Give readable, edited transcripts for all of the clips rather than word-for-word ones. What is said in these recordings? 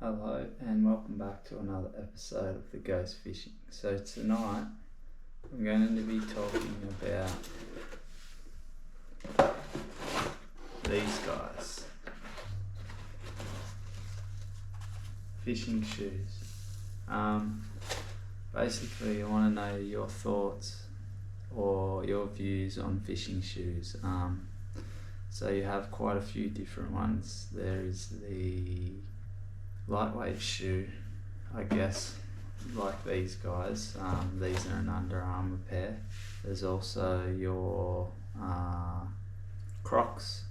Hello and welcome back to another episode of the Ghost Fishing. So tonight I'm going to be talking about these guys, fishing shoes. Basically I want to know your thoughts or your views on fishing shoes. So you have quite a few different ones. There is the lightweight shoe, I guess, like these guys. These are an Under Armour pair. There's also your Crocs.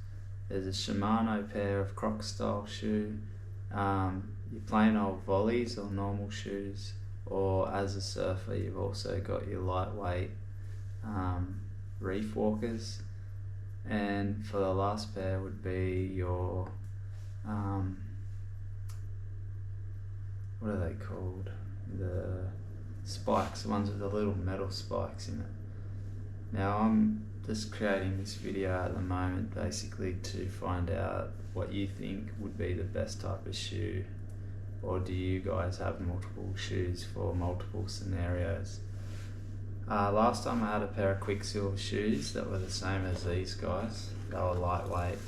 There's a Shimano pair of Crocs style shoe. Your plain old volleys or normal shoes, or as a surfer you've also got your lightweight reef walkers, and for the last pair would be your what are they called? The spikes, the ones with the little metal spikes in it. Now I'm just creating this video at the moment basically to find out what you think would be the best type of shoe, or do you guys have multiple shoes for multiple scenarios? Last time I had a pair of Quicksilver shoes that were the same as these guys. They were lightweight.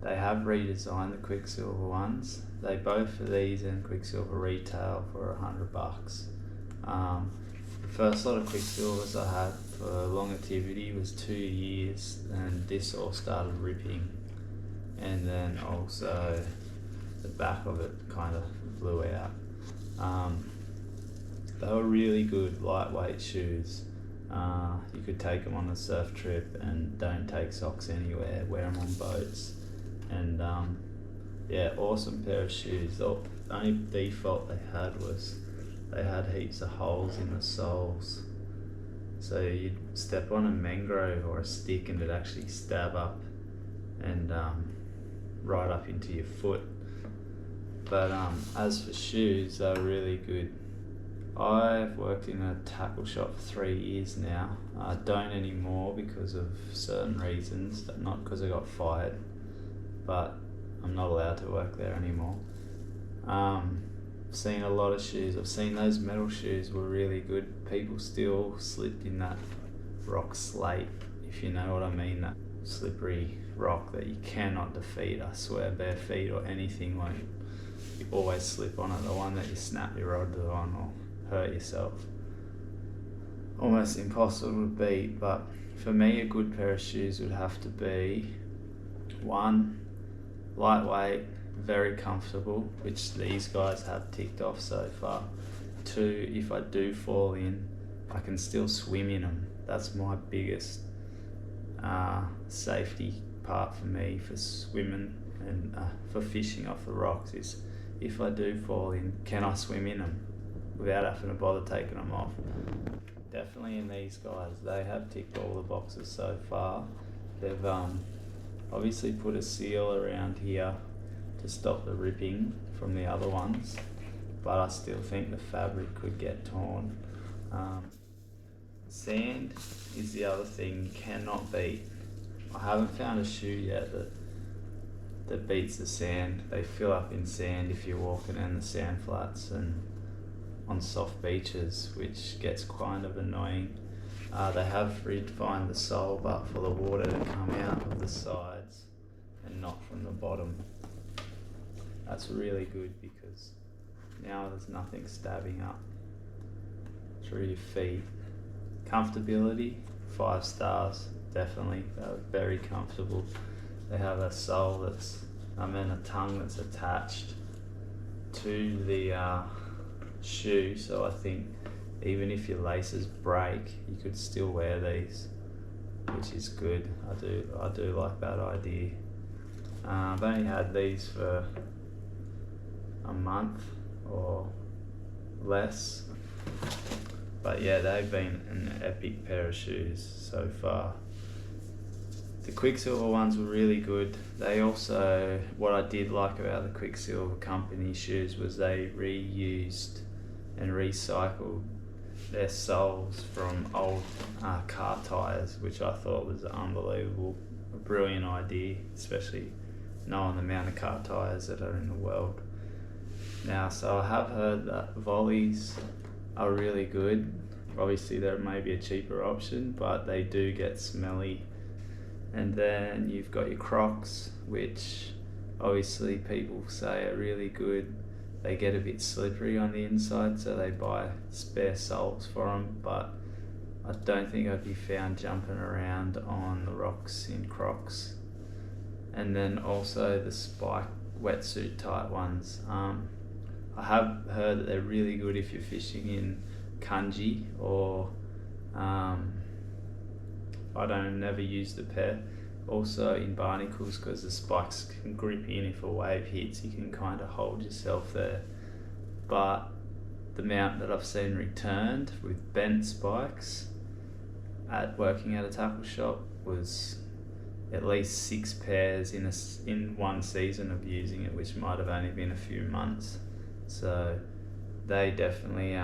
They have redesigned the Quicksilver ones. They both for these and Quicksilver retail for $100. The first lot of Quicksilvers I had for longevity was 2 years, and this all started ripping, and then also the back of it kind of blew out. They were really good lightweight shoes. You could take them on a surf trip and don't take socks anywhere, wear them on boats, and yeah, awesome pair of shoes. The only default they had was they had heaps of holes in the soles, so you'd step on a mangrove or a stick and it'd actually stab up and right up into your foot. But as for shoes, they were really good. I've worked in a tackle shop for 3 years now. I don't anymore because of certain reasons, not because I got fired, but I'm not allowed to work there anymore. I've seen a lot of shoes. I've seen those metal shoes were really good. People still slipped in that rock slate, if you know what I mean, that slippery rock that you cannot defeat. I swear bare feet or anything won't. You always slip on it, the one that you snap your rod on or hurt yourself. Almost impossible to beat. But for me, a good pair of shoes would have to be 1, lightweight, very comfortable, which these guys have ticked off so far. 2, if I do fall in, I can still swim in them. That's my biggest safety part for me for swimming and for fishing off the rocks is, if I do fall in, can I swim in them without having to bother taking them off? Definitely in these guys, they have ticked all the boxes so far. They've obviously put a seal around here to stop the ripping from the other ones, but I still think the fabric could get torn. Sand is the other thing you cannot beat. I haven't found a shoe yet that beats the sand. They fill up in sand if you're walking in the sand flats and on soft beaches, which gets kind of annoying. They have redefined the sole, but for the water to come out of the sides and not from the bottom. That's really good because now there's nothing stabbing up through your feet. Comfortability, 5 stars, definitely. They're very comfortable. They have a sole a tongue that's attached to the shoe, so I think even if your laces break, you could still wear these, which is good. I do like that idea. I've only had these for a month or less, but yeah, they've been an epic pair of shoes so far. The Quicksilver ones were really good. They also, what I did like about the Quicksilver company shoes was they reused and recycled their soles from old car tyres, which I thought was unbelievable, a brilliant idea, especially knowing the amount of car tyres that are in the world now. So I have heard that volleys are really good. Obviously there may be a cheaper option, but they do get smelly. And then you've got your Crocs, which obviously people say are really good. They get a bit slippery on the inside, so they buy spare soles for them, but I don't think I'd be found jumping around on the rocks in Crocs. And then also the Spike wetsuit type ones. I have heard that they're really good if you're fishing in Kunji, or never use the pair. Also in barnacles, because the spikes can grip in if a wave hits, you can kind of hold yourself there. But the amount that I've seen returned with bent spikes at working at a tackle shop was at least 6 pairs in one season of using it, which might have only been a few months. So they definitely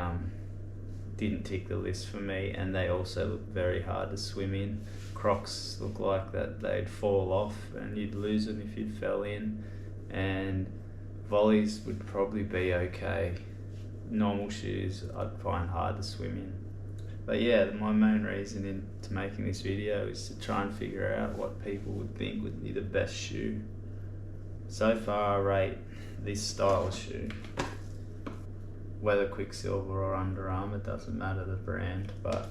didn't tick the list for me, and they also look very hard to swim in. Crocs look like that they'd fall off and you'd lose them if you fell in, and volleys would probably be okay. Normal shoes I'd find hard to swim in. But yeah, my main reason into making this video is to try and figure out what people would think would be the best shoe. So far I rate this style shoe, whether Quiksilver or Under Armour, it doesn't matter the brand, but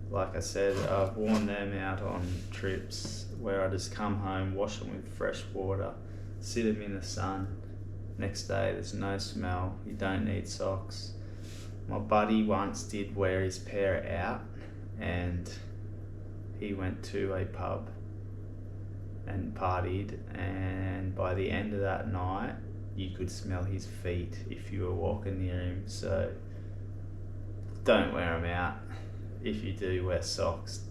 like I said, I've worn them out on trips where I just come home, wash them with fresh water, sit them in the sun. Next day there's no smell, you don't need socks. My buddy once did wear his pair out, and he went to a pub and partied, and by the end of that night you could smell his feet if you were walking near him. So don't wear them out. If you do, wear socks,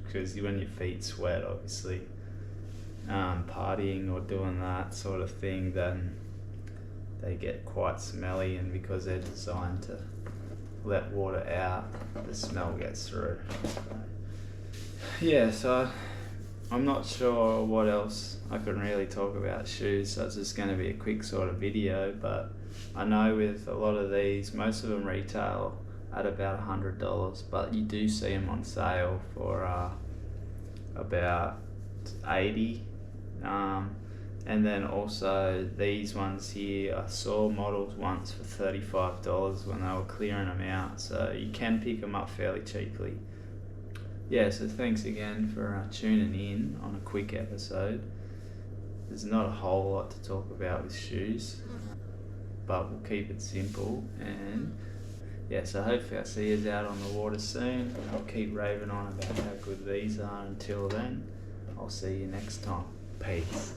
because when your feet sweat, obviously, partying or doing that sort of thing, then they get quite smelly, and because they're designed to let water out, the smell gets through. Yeah, so I'm not sure what else I can really talk about shoes, so it's just going to be a quick sort of video. But I know with a lot of these, most of them retail at about $100, but you do see them on sale for about $80. And then also these ones here, I saw models once for $35 when they were clearing them out, so you can pick them up fairly cheaply. Yeah, so thanks again for tuning in on a quick episode. There's not a whole lot to talk about with shoes, but we'll keep it simple. And yeah, so hopefully I'll see you out on the water soon. I'll keep raving on about how good these are. Until then, I'll see you next time. Peace.